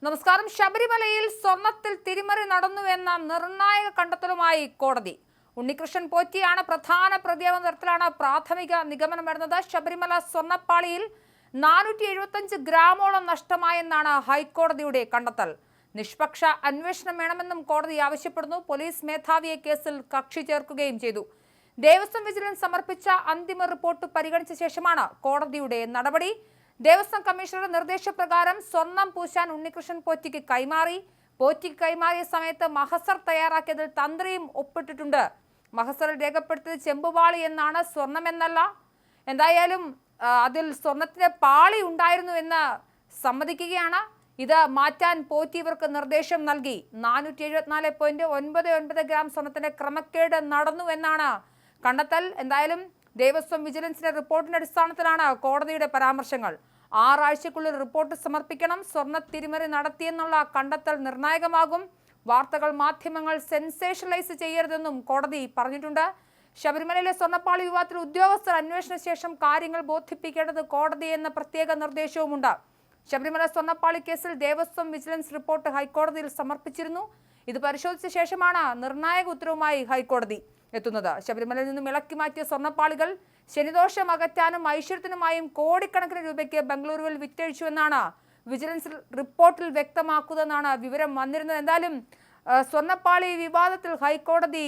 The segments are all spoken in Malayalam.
നമസ്കാരം. ശബരിമലയിൽ സ്വർണത്തിൽ തിരിമറി നടന്നുവെന്ന നിർണായക കണ്ടെത്തലുമായി കോടതി. ഉണ്ണികൃഷ്ണൻ പോറ്റിയാണ് പ്രധാന പ്രതിയെന്ന തരത്തിലാണ് പ്രാഥമിക നിഗമനം വരുന്നത്. ശബരിമല സ്വർണ്ണപ്പാളിയിൽ 475 ഗ്രാമോളം നഷ്ടമായെന്നാണ് ഹൈക്കോടതിയുടെ കണ്ടെത്തൽ. നിഷ്പക്ഷ അന്വേഷണം വേണമെന്നും കോടതി ആവശ്യപ്പെടുന്നു. പോലീസ് മേധാവിയെ കേസിൽ കക്ഷി ചേർക്കുകയും ചെയ്തു. ദേവസ്വം വിജിലൻസ് സമർപ്പിച്ച അന്തിമ റിപ്പോർട്ട് പരിഗണിച്ച ശേഷമാണ് കോടതിയുടെ നടപടി. ദേവസ്വം കമ്മീഷണറുടെ നിർദ്ദേശപ്രകാരം സ്വർണം പൂശാൻ ഉണ്ണികൃഷ്ണൻ പോറ്റിക്ക് കൈമാറി. പോറ്റിക്ക് കൈമാറിയ സമയത്ത് മഹസർ തയ്യാറാക്കിയതിൽ തന്ത്രിയും ഒപ്പിട്ടിട്ടുണ്ട്. മഹസറിൽ രേഖപ്പെടുത്തിയത് ചെമ്പുപാളി എന്നാണ്, സ്വർണമെന്നല്ല. എന്തായാലും അതിൽ സ്വർണത്തിന്റെ പാളി ഉണ്ടായിരുന്നു എന്ന് സമ്മതിക്കുകയാണ്. ഇത് മാറ്റാൻ പോറ്റി ഇവർക്ക് നിർദ്ദേശം നൽകി. 474.99 ഗ്രാം സ്വർണത്തിന്റെ ക്രമക്കേട് നടന്നു എന്നാണ് കണ്ടെത്തൽ. എന്തായാലും ദേവസ്വം വിജിലൻസിന്റെ റിപ്പോർട്ടിന്റെ അടിസ്ഥാനത്തിലാണ് കോടതിയുടെ പരാമർശങ്ങൾ. 6 ആഴ്ചക്കുള്ളിൽ റിപ്പോർട്ട് സമർപ്പിക്കണം. സ്വർണ്ണ തിരിമറി നടത്തിയെന്നുള്ള കണ്ടെത്തൽ നിർണായകമാകും. വാർത്തകൾ മാധ്യമങ്ങൾ സെൻസേഷനലൈസ് ചെയ്യരുതെന്നും കോടതി പറഞ്ഞിട്ടുണ്ട്. ശബരിമലയിലെ സ്വർണ്ണപ്പാളി വിവാദത്തിൽ ഉദ്യോഗസ്ഥർ അന്വേഷണ ശേഷം കാര്യങ്ങൾ ബോധിപ്പിക്കേണ്ടത് കോടതിയെന്ന പ്രത്യേക നിർദ്ദേശവുമുണ്ട്. ശബരിമല സ്വർണ്ണപ്പാളി കേസിൽ ദേവസ്വം വിജിലൻസ് റിപ്പോർട്ട് ഹൈക്കോടതിയിൽ സമർപ്പിച്ചിരുന്നു. ഇത് പരിശോധിച്ച ശേഷമാണ് നിർണായക ഉത്തരവുമായി ഹൈക്കോടതി എത്തുന്നത്. ശബരിമലയിൽ നിന്നും ഇളക്കി മാറ്റിയ സ്വർണ്ണപ്പാളികൾ ശനിദോഷം അകറ്റാനും ഐശ്വര്യത്തിനുമായും കോടിക്കണക്കിന് രൂപയ്ക്ക് ബംഗളൂരുവിൽ വിറ്റഴിച്ചുവെന്നാണ് വിജിലൻസ് റിപ്പോർട്ടിൽ വ്യക്തമാക്കുന്നതെന്നാണ് വിവരം വന്നിരുന്നത്. എന്തായാലും സ്വർണ്ണപ്പാളി വിവാദത്തിൽ ഹൈക്കോടതി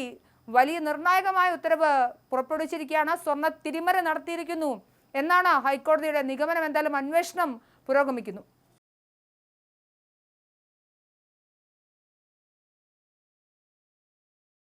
വലിയ നിർണായകമായ ഉത്തരവ് പുറപ്പെടുവിച്ചിരിക്കുകയാണ്. സ്വർണ്ണ തിരിമറി നടത്തിയിരിക്കുന്നു എന്നാണ് ഹൈക്കോടതിയുടെ നിഗമനം. എന്തായാലും അന്വേഷണം പുരോഗമിക്കുന്നു.